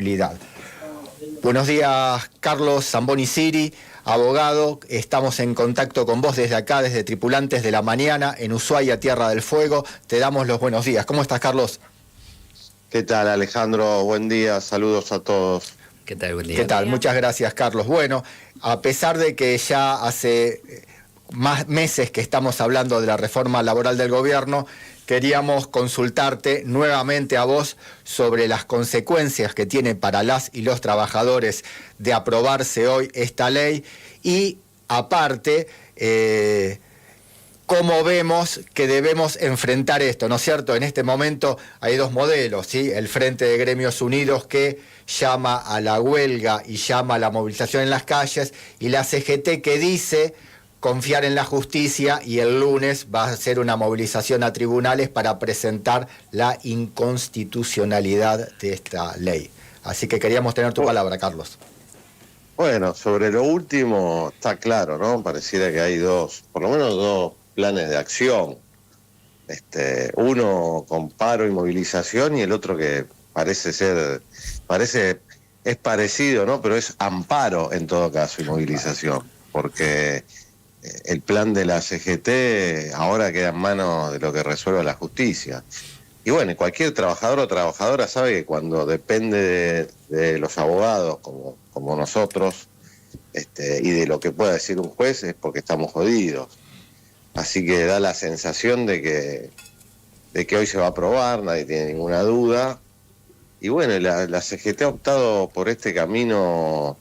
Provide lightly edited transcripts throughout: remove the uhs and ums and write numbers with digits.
Movilidad. Buenos días, Carlos Zamboni Siri, abogado. Estamos en contacto con vos desde acá, desde Tripulantes de la Mañana, en Ushuaia, Tierra del Fuego. Te damos los buenos días. ¿Cómo estás, Carlos? ¿Qué tal, Alejandro? Buen día, saludos a todos. ¿Qué tal? Buen día. ¿Qué tal? Muchas gracias, Carlos. Bueno, a pesar de que ya hace más meses que estamos hablando de la reforma laboral del gobierno, queríamos consultarte nuevamente a vos sobre las consecuencias que tiene para las y los trabajadores de aprobarse hoy esta ley y, aparte, cómo vemos que debemos enfrentar esto, ¿no es cierto? En este momento hay dos modelos, ¿sí? El Frente de Gremios Unidos, que llama a la huelga y llama a la movilización en las calles, y la CGT, que dice confiar en la justicia, y el lunes va a hacer una movilización a tribunales para presentar la inconstitucionalidad de esta ley. Así que queríamos tener tu palabra, Carlos. Bueno, sobre lo último está claro, ¿no? Pareciera que hay por lo menos dos planes de acción. Uno con paro y movilización, y el otro que es parecido, ¿no? Pero es amparo en todo caso y movilización, porque el plan de la CGT ahora queda en manos de lo que resuelva la justicia. Y bueno, cualquier trabajador o trabajadora sabe que cuando depende de los abogados como nosotros, y de lo que pueda decir un juez, es porque estamos jodidos. Así que da la sensación de que hoy se va a aprobar, nadie tiene ninguna duda. Y bueno, la CGT ha optado por este camino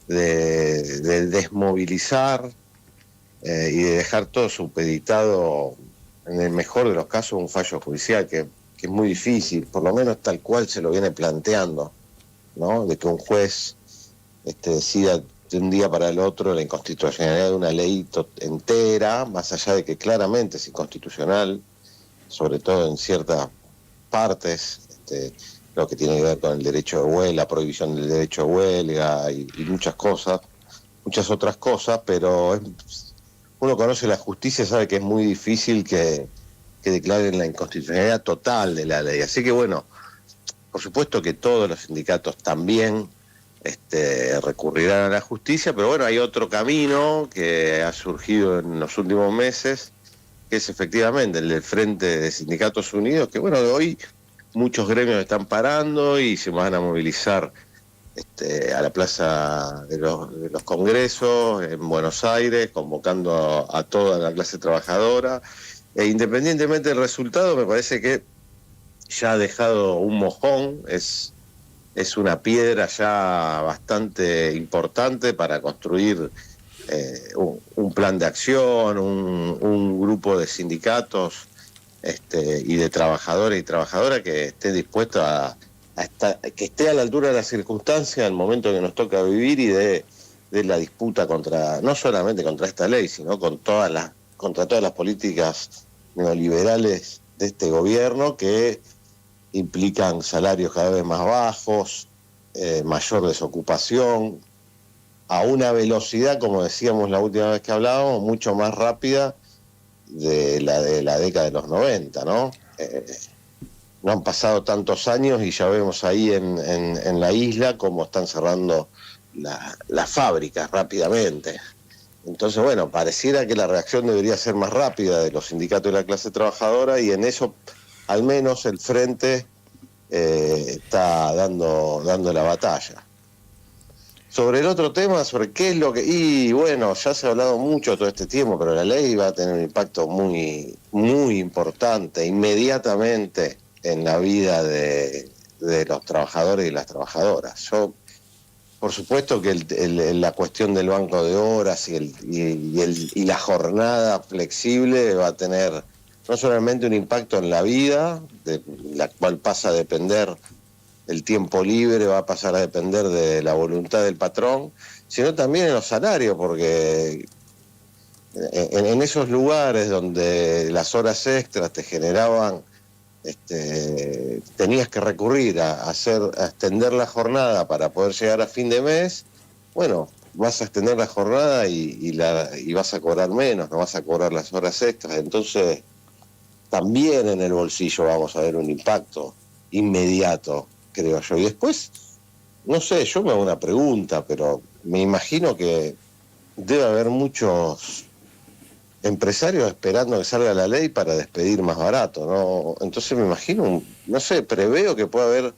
de desmovilizar y de dejar todo supeditado, en el mejor de los casos, un fallo judicial que es muy difícil, por lo menos tal cual se lo viene planteando, ¿no? De que un juez decida de un día para el otro la inconstitucionalidad de una ley entera, más allá de que claramente es inconstitucional, sobre todo en ciertas partes, lo que tiene que ver con el derecho de huelga, la prohibición del derecho de huelga y muchas otras cosas, pero uno conoce la justicia, sabe que es muy difícil que declaren la inconstitucionalidad total de la ley. Así que bueno, por supuesto que todos los sindicatos también recurrirán a la justicia, pero bueno, hay otro camino que ha surgido en los últimos meses, que es efectivamente el del Frente de Sindicatos Unidos, que bueno, de hoy muchos gremios están parando y se van a movilizar a la plaza de los congresos en Buenos Aires, convocando a toda la clase trabajadora. Independientemente del resultado, me parece que ya ha dejado un mojón, es una piedra ya bastante importante para construir un plan de acción, un grupo de sindicatos y de trabajadores y trabajadoras que esté dispuesto que esté a la altura de las circunstancias, al momento que nos toca vivir, y de la disputa no solamente contra esta ley, sino contra todas las políticas neoliberales de este gobierno, que implican salarios cada vez más bajos, mayor desocupación, a una velocidad, como decíamos la última vez que hablábamos, mucho más rápida de la década de los 90, ¿no? No han pasado tantos años y ya vemos ahí en la isla cómo están cerrando las fábricas rápidamente. Entonces, bueno, pareciera que la reacción debería ser más rápida de los sindicatos de la clase trabajadora, y en eso al menos el Frente está dando la batalla. Sobre el otro tema, sobre qué es lo que... Y bueno, ya se ha hablado mucho todo este tiempo, pero la ley va a tener un impacto muy, muy importante inmediatamente en la vida de los trabajadores y las trabajadoras. Por supuesto que la cuestión del banco de horas y la jornada flexible va a tener no solamente un impacto en la vida, de la cual pasa a depender el tiempo libre, va a pasar a depender de la voluntad del patrón, sino también en los salarios, porque en esos lugares donde las horas extras te generaban, tenías que recurrir a extender la jornada para poder llegar a fin de mes. Bueno, vas a extender la jornada y vas a cobrar menos, no vas a cobrar las horas extras. Entonces, también en el bolsillo vamos a ver un impacto inmediato, creo yo. Y después no sé, yo me hago una pregunta, pero me imagino que debe haber muchos empresarios esperando que salga la ley para despedir más barato, ¿no? Entonces me imagino, no sé, preveo que puede haber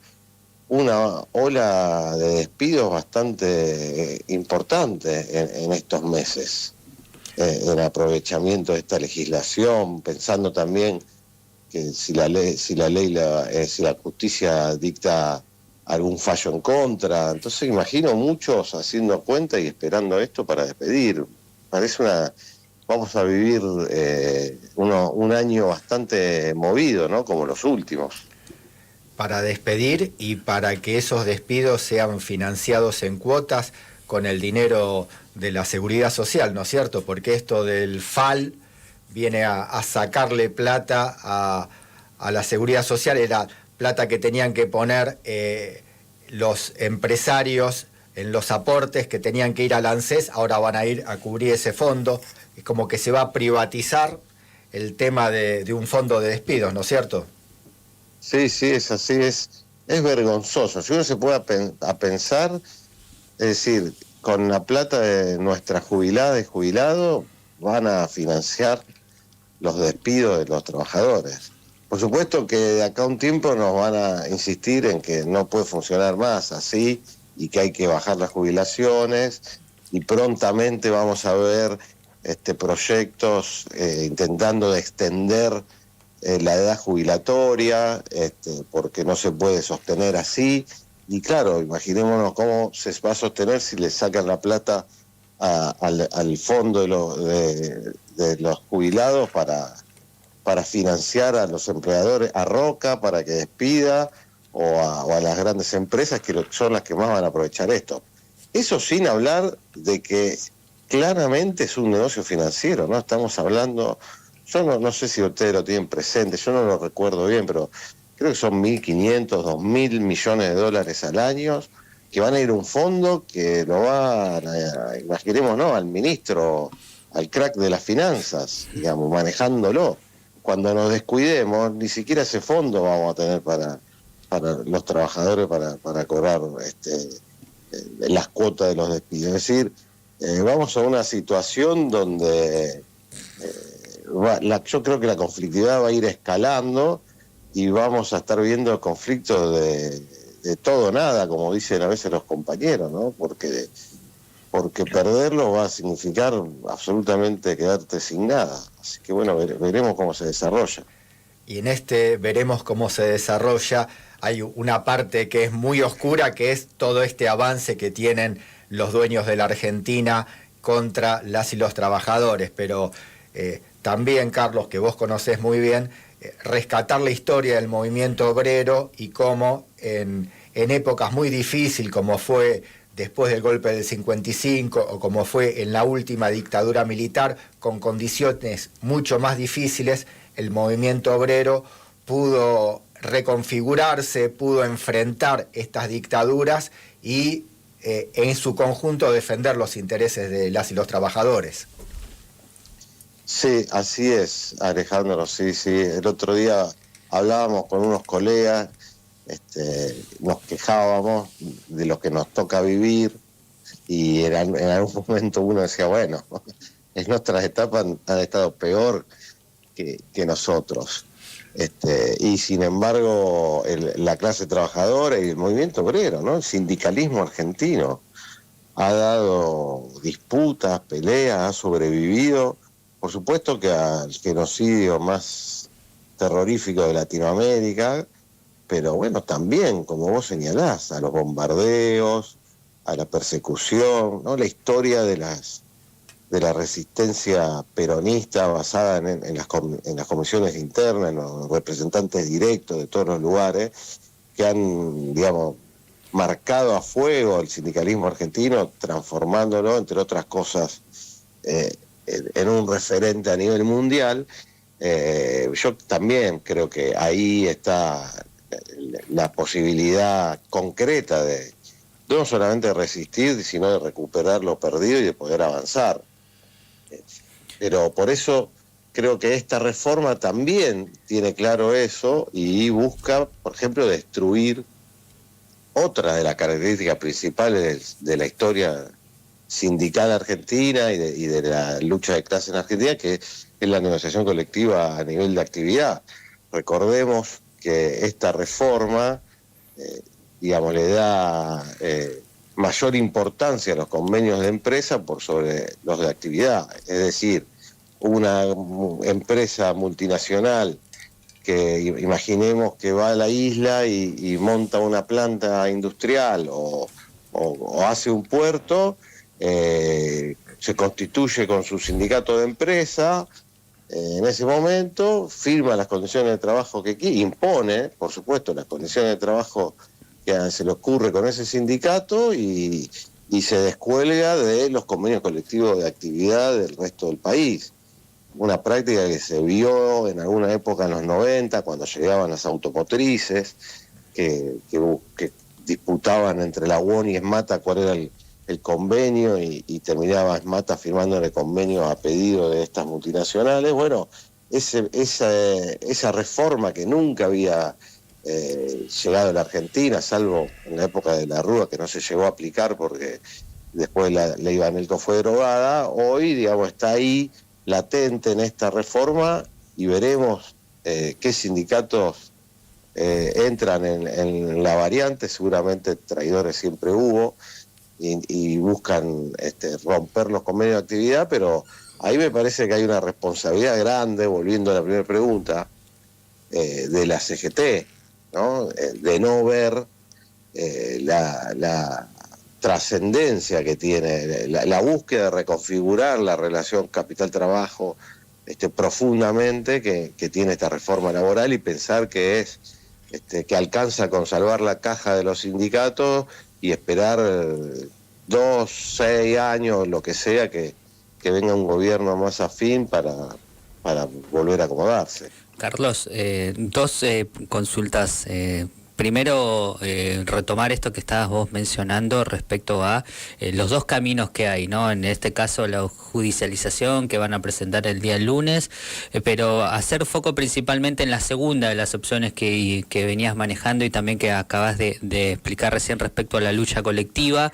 una ola de despidos bastante importante en estos meses, en aprovechamiento de esta legislación, pensando también que si la justicia dicta algún fallo en contra. Entonces imagino muchos haciendo cuenta y esperando esto para despedir. Vamos a vivir un año bastante movido, ¿no? Como los últimos. Para despedir y para que esos despidos sean financiados en cuotas con el dinero de la seguridad social, ¿no es cierto? Porque esto del FAL viene a sacarle plata a la seguridad social, era plata que tenían que poner los empresarios en los aportes que tenían que ir al ANSES, ahora van a ir a cubrir ese fondo. Es como que se va a privatizar el tema de un fondo de despidos, ¿no es cierto? Sí, sí, es así, es vergonzoso. Si uno se puede a pensar, es decir, con la plata de nuestras jubiladas y jubilados van a financiar los despidos de los trabajadores. Por supuesto que de acá a un tiempo nos van a insistir en que no puede funcionar más así y que hay que bajar las jubilaciones, y prontamente vamos a ver proyectos intentando de extender la edad jubilatoria, porque no se puede sostener así. Y claro, imaginémonos cómo se va a sostener si le sacan la plata al fondo de los jubilados para financiar a los empleadores, a Roca para que despida, o a las grandes empresas que son las que más van a aprovechar esto. Eso sin hablar de que claramente es un negocio financiero, ¿no? Estamos hablando, yo no sé si ustedes lo tienen presente, yo no lo recuerdo bien, pero creo que son 1.500, 2.000 millones de dólares al año que van a ir a un fondo que lo van a, imaginemos, ¿no?, al ministro, al crack de las finanzas, digamos, manejándolo. Cuando nos descuidemos, ni siquiera ese fondo vamos a tener para los trabajadores para cobrar las cuotas de los despidos. Es decir, vamos a una situación donde yo creo que la conflictividad va a ir escalando y vamos a estar viendo conflictos de todo o nada, como dicen a veces los compañeros, ¿no? Porque perderlo va a significar absolutamente quedarte sin nada. Así que bueno, veremos cómo se desarrolla. Y en veremos cómo se desarrolla. Hay una parte que es muy oscura, que es todo este avance que tienen los dueños de la Argentina contra las y los trabajadores. Pero también, Carlos, que vos conocés muy bien, rescatar la historia del movimiento obrero y cómo en épocas muy difíciles, como fue después del golpe del 55 o como fue en la última dictadura militar, con condiciones mucho más difíciles, el movimiento obrero pudo reconfigurarse, pudo enfrentar estas dictaduras y en su conjunto defender los intereses de las y los trabajadores. Sí, así es, Alejandro, sí, sí. El otro día hablábamos con unos colegas, nos quejábamos de lo que nos toca vivir, y en algún momento uno decía, bueno, en nuestras etapas han estado peor que nosotros. Y sin embargo, la clase trabajadora y el movimiento obrero, ¿no?, el sindicalismo argentino, ha dado disputas, peleas, ha sobrevivido. Por supuesto que al genocidio más terrorífico de Latinoamérica, pero bueno, también, como vos señalás, a los bombardeos, a la persecución, ¿no? La historia de la resistencia peronista basada en las comisiones internas, en los representantes directos de todos los lugares, que han, digamos, marcado a fuego el sindicalismo argentino, transformándolo, entre otras cosas, en un referente a nivel mundial. Yo también creo que ahí está la posibilidad concreta de no solamente resistir, sino de recuperar lo perdido y de poder avanzar. Pero por eso creo que esta reforma también tiene claro eso y busca, por ejemplo, destruir otra de las características principales de la historia sindical argentina y de la lucha de clase en Argentina, que es la negociación colectiva a nivel de actividad. Recordemos que esta reforma, digamos, le da mayor importancia a los convenios de empresa por sobre los de actividad. Es decir, una empresa multinacional que imaginemos que va a la isla y monta una planta industrial o hace un puerto, se constituye con su sindicato de empresa, en ese momento firma las condiciones de trabajo que quiere, impone, por supuesto, las condiciones de trabajo que se le ocurre con ese sindicato y se descuelga de los convenios colectivos de actividad del resto del país. Una práctica que se vio en alguna época en los 90, cuando llegaban las automotrices, que disputaban entre la UON y ESMATA cuál era el convenio y terminaba ESMATA firmando el convenio a pedido de estas multinacionales. Bueno, esa reforma que nunca había llegado a la Argentina, salvo en la época de la Rúa, que no se llegó a aplicar porque después la ley Banelco fue derogada, hoy, digamos, está ahí latente en esta reforma y veremos qué sindicatos entran en la variante. Seguramente traidores siempre hubo y buscan romper los convenios de actividad, pero ahí me parece que hay una responsabilidad grande, volviendo a la primera pregunta, de la CGT, ¿no? De no ver la trascendencia que tiene, la búsqueda de reconfigurar la relación capital-trabajo profundamente que tiene esta reforma laboral, y pensar que que alcanza con salvar la caja de los sindicatos y esperar 2, 6 años, lo que sea, que venga un gobierno más afín para volver a acomodarse. Carlos, dos consultas. Primero, retomar esto que estabas vos mencionando respecto a los dos caminos que hay, ¿no? En este caso, la judicialización que van a presentar el día lunes, pero hacer foco principalmente en la segunda de las opciones que venías manejando y también que acabas de explicar recién respecto a la lucha colectiva.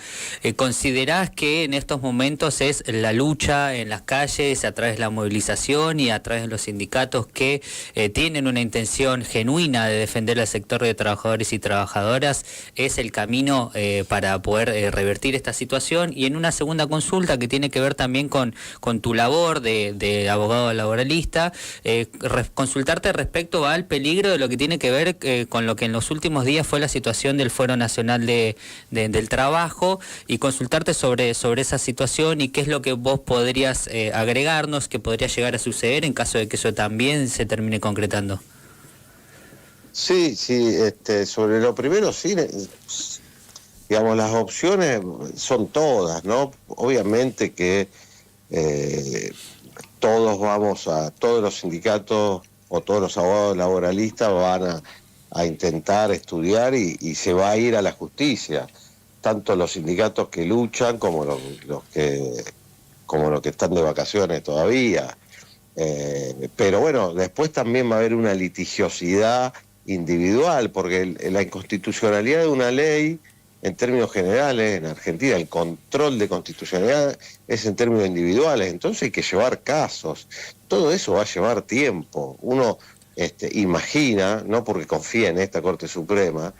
¿Considerás que en estos momentos es la lucha en las calles, a través de la movilización y a través de los sindicatos que tienen una intención genuina de defender al sector de trabajadores y trabajadoras, es el camino para poder revertir esta situación? Y en una segunda consulta que tiene que ver también con tu labor de abogado laboralista, consultarte respecto al peligro de lo que tiene que ver con lo que en los últimos días fue la situación del Fuero Nacional del Trabajo, y consultarte sobre esa situación y qué es lo que vos podrías agregarnos, que podría llegar a suceder en caso de que eso también se termine concretando. Sí, sobre lo primero, sí, digamos, las opciones son todas, ¿no? Obviamente que todos los sindicatos o todos los abogados laboralistas van a intentar estudiar y se va a ir a la justicia, tanto los sindicatos que luchan como los que están de vacaciones todavía. Pero bueno, después también va a haber una litigiosidad individual, porque la inconstitucionalidad de una ley, en términos generales, en Argentina, el control de constitucionalidad es en términos individuales, entonces hay que llevar casos. Todo eso va a llevar tiempo. Uno imagina, no porque confía en esta Corte Suprema,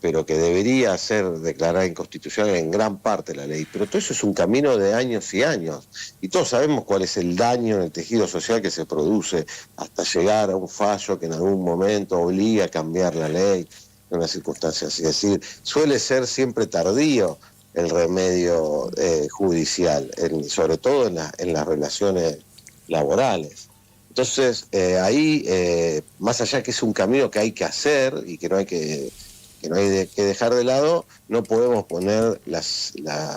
pero que debería ser declarada inconstitucional en gran parte la ley. Pero todo eso es un camino de años y años. Y todos sabemos cuál es el daño en el tejido social que se produce hasta llegar a un fallo que en algún momento obliga a cambiar la ley en una circunstancia así. Es decir, suele ser siempre tardío el remedio judicial, sobre todo en las relaciones laborales. Entonces, ahí, más allá que es un camino que hay que hacer y que no hay que dejar de lado, no podemos poner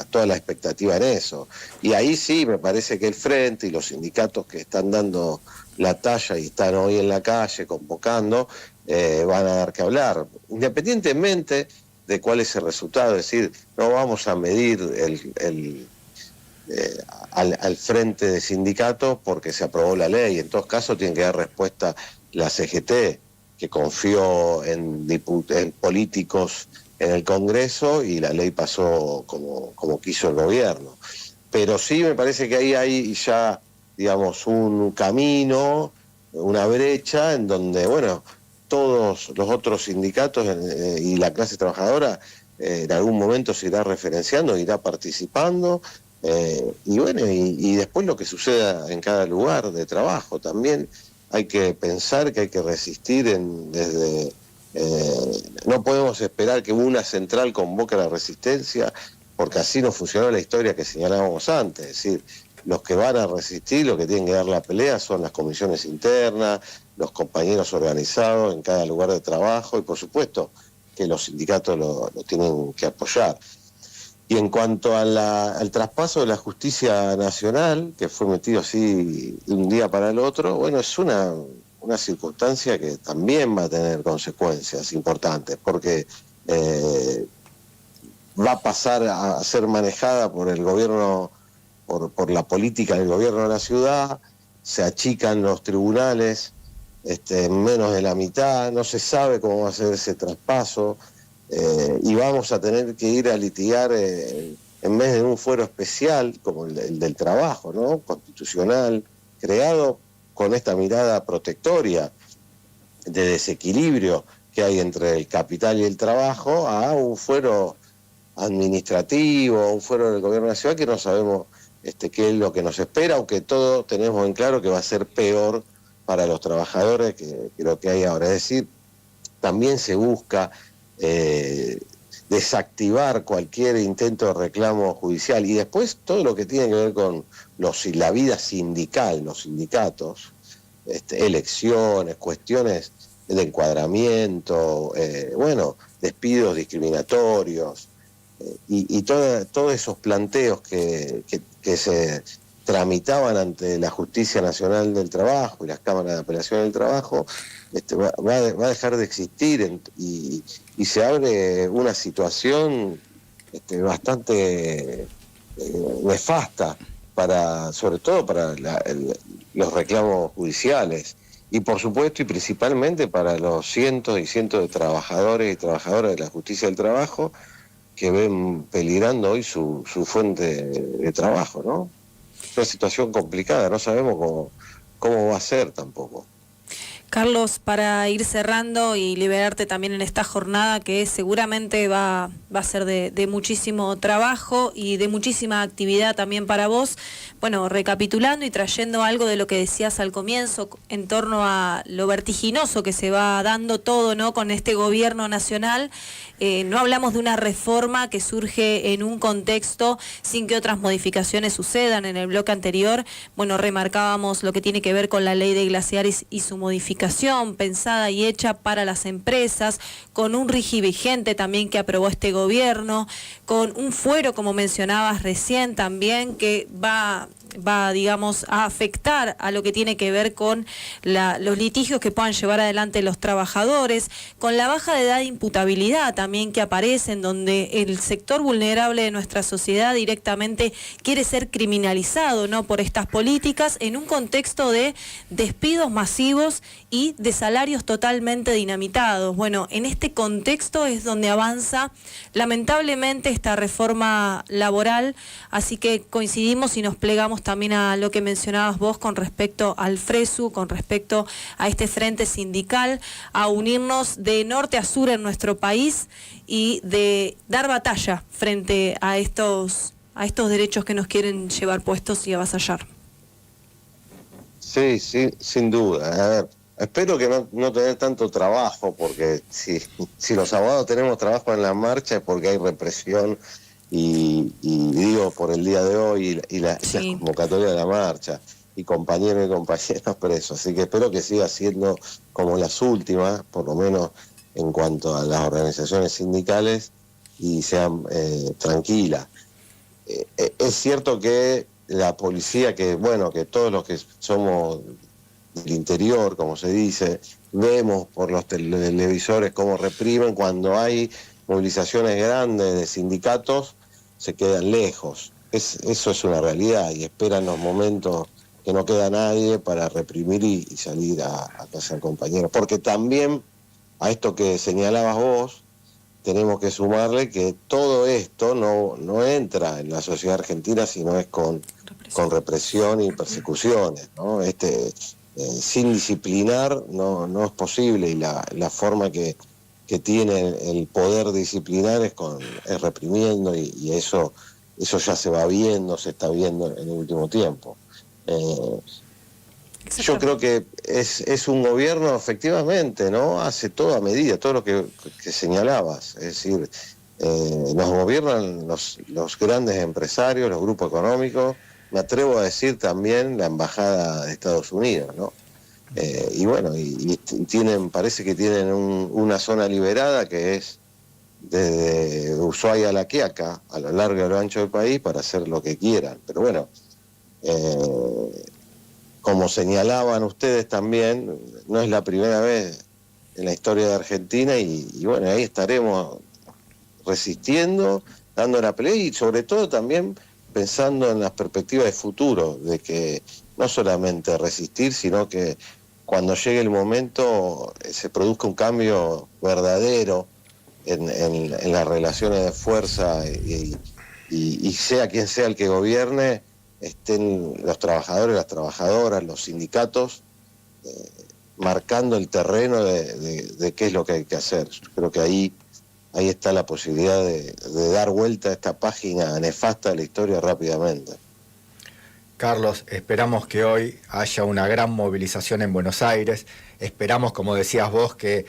toda la expectativa en eso. Y ahí sí, me parece que el Frente y los sindicatos que están dando la talla y están hoy en la calle convocando, van a dar que hablar, independientemente de cuál es el resultado. Es decir, no vamos a medir al Frente de sindicatos porque se aprobó la ley. En todos casos tiene que dar respuesta la CGT, que confió en políticos en el Congreso y la ley pasó como quiso el gobierno. Pero sí me parece que ahí hay ya, digamos, un camino, una brecha en donde, bueno, todos los otros sindicatos y la clase trabajadora en algún momento se irá referenciando, irá participando, y bueno, y después lo que suceda en cada lugar de trabajo también. Hay que pensar que hay que resistir desde... no podemos esperar que una central convoque la resistencia, porque así no funcionó la historia que señalábamos antes. Es decir, los que van a resistir, los que tienen que dar la pelea son las comisiones internas, los compañeros organizados en cada lugar de trabajo y por supuesto que los sindicatos lo tienen que apoyar. Y en cuanto al traspaso de la justicia nacional, que fue metido así de un día para el otro, bueno, es una circunstancia que también va a tener consecuencias importantes, porque va a pasar a ser manejada por el gobierno, por la política del gobierno de la ciudad, se achican los tribunales menos de la mitad, no se sabe cómo va a ser ese traspaso, y vamos a tener que ir a litigar en vez de un fuero especial como el del trabajo, ¿no? Constitucional, creado con esta mirada protectoria de desequilibrio que hay entre el capital y el trabajo, a un fuero administrativo, un fuero del gobierno de la ciudad que no sabemos qué es lo que nos espera, aunque todos tenemos en claro que va a ser peor para los trabajadores que lo que hay ahora. Es decir, también se busca desactivar cualquier intento de reclamo judicial y después todo lo que tiene que ver con la vida sindical, los sindicatos, elecciones, cuestiones de encuadramiento, bueno, despidos discriminatorios y todos esos planteos que se tramitaban ante la Justicia Nacional del Trabajo y las cámaras de apelación del trabajo, va a dejar de existir y se abre una situación bastante nefasta sobre todo para los reclamos judiciales y por supuesto y principalmente para los cientos y cientos de trabajadores y trabajadoras de la justicia del trabajo que ven peligrando hoy su fuente de trabajo, ¿no? Es una situación complicada, no sabemos cómo va a ser tampoco. Carlos, para ir cerrando y liberarte también en esta jornada que seguramente va a ser de muchísimo trabajo y de muchísima actividad también para vos, bueno, recapitulando y trayendo algo de lo que decías al comienzo en torno a lo vertiginoso que se va dando todo, ¿no?, con este gobierno nacional. No hablamos de una reforma que surge en un contexto sin que otras modificaciones sucedan. En el bloque anterior, bueno, remarcábamos lo que tiene que ver con la ley de glaciares y su modificación pensada y hecha para las empresas, con un RIGI vigente también que aprobó este gobierno, con un fuero, como mencionabas recién también, que va digamos, a afectar a lo que tiene que ver con los litigios que puedan llevar adelante los trabajadores, con la baja de edad de imputabilidad también que aparece, en donde el sector vulnerable de nuestra sociedad directamente quiere ser criminalizado, ¿no?, por estas políticas, en un contexto de despidos masivos y de salarios totalmente dinamitados. Bueno, en este contexto es donde avanza lamentablemente esta reforma laboral, así que coincidimos y nos plegamos también a lo que mencionabas vos con respecto al FRESU, con respecto a este frente sindical, a unirnos de norte a sur en nuestro país y de dar batalla frente a estos derechos que nos quieren llevar puestos y avasallar. Sí, sin duda. A ver, espero que no tener tanto trabajo, porque si los abogados tenemos trabajo en la marcha es porque hay represión y digo por el día de hoy y la convocatoria de la marcha y compañeros y compañeras presos, así que espero que siga siendo como las últimas, por lo menos en cuanto a las organizaciones sindicales, y sean tranquilas. Es cierto que la policía, que todos los que somos del interior, como se dice, vemos por los televisores cómo reprimen cuando hay movilizaciones grandes de sindicatos, se quedan lejos. Eso es una realidad y esperan los momentos que no queda nadie para reprimir y salir a casa del compañero. Porque también, a esto que señalabas vos, tenemos que sumarle que todo esto no entra en la sociedad argentina si no es con represión y persecuciones, ¿no? Sin disciplinar no es posible, y la forma que tiene el poder disciplinar es reprimiendo, y eso ya se va viendo, se está viendo en el último tiempo. Yo creo que es un gobierno, efectivamente, ¿no? Hace todo a medida, todo lo que señalabas. Es decir, nos gobiernan los grandes empresarios, los grupos económicos, me atrevo a decir también la Embajada de Estados Unidos, ¿no? Y bueno, y parece que tienen una zona liberada que es desde Ushuaia a La Quiaca, a lo largo y a lo ancho del país, para hacer lo que quieran. Pero bueno, como señalaban ustedes también, no es la primera vez en la historia de Argentina, y bueno, ahí estaremos resistiendo, dando la pelea, y sobre todo también pensando en las perspectivas de futuro, de que no solamente resistir, sino que cuando llegue el momento se produzca un cambio verdadero en las relaciones de fuerza, y sea quien sea el que gobierne, estén los trabajadores, las trabajadoras, los sindicatos, marcando el terreno de qué es lo que hay que hacer. Yo creo que ahí está la posibilidad de dar vuelta a esta página nefasta de la historia rápidamente. Carlos, esperamos que hoy haya una gran movilización en Buenos Aires. Esperamos, como decías vos, que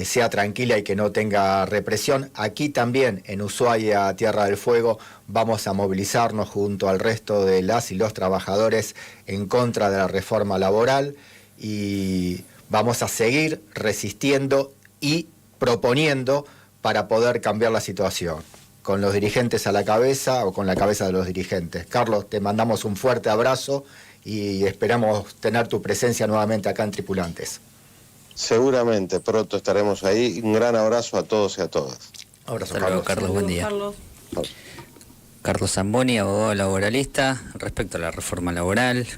sea tranquila y que no tenga represión. Aquí también, en Ushuaia, Tierra del Fuego, vamos a movilizarnos junto al resto de las y los trabajadores en contra de la reforma laboral, y vamos a seguir resistiendo y proponiendo para poder cambiar la situación, con los dirigentes a la cabeza o con la cabeza de los dirigentes. Carlos, te mandamos un fuerte abrazo y esperamos tener tu presencia nuevamente acá en Tripulantes. Seguramente, pronto estaremos ahí. Un gran abrazo a todos y a todas. Abrazo, Hasta luego, Carlos, buen día. Carlos Zamboni, abogado laboralista, respecto a la reforma laboral,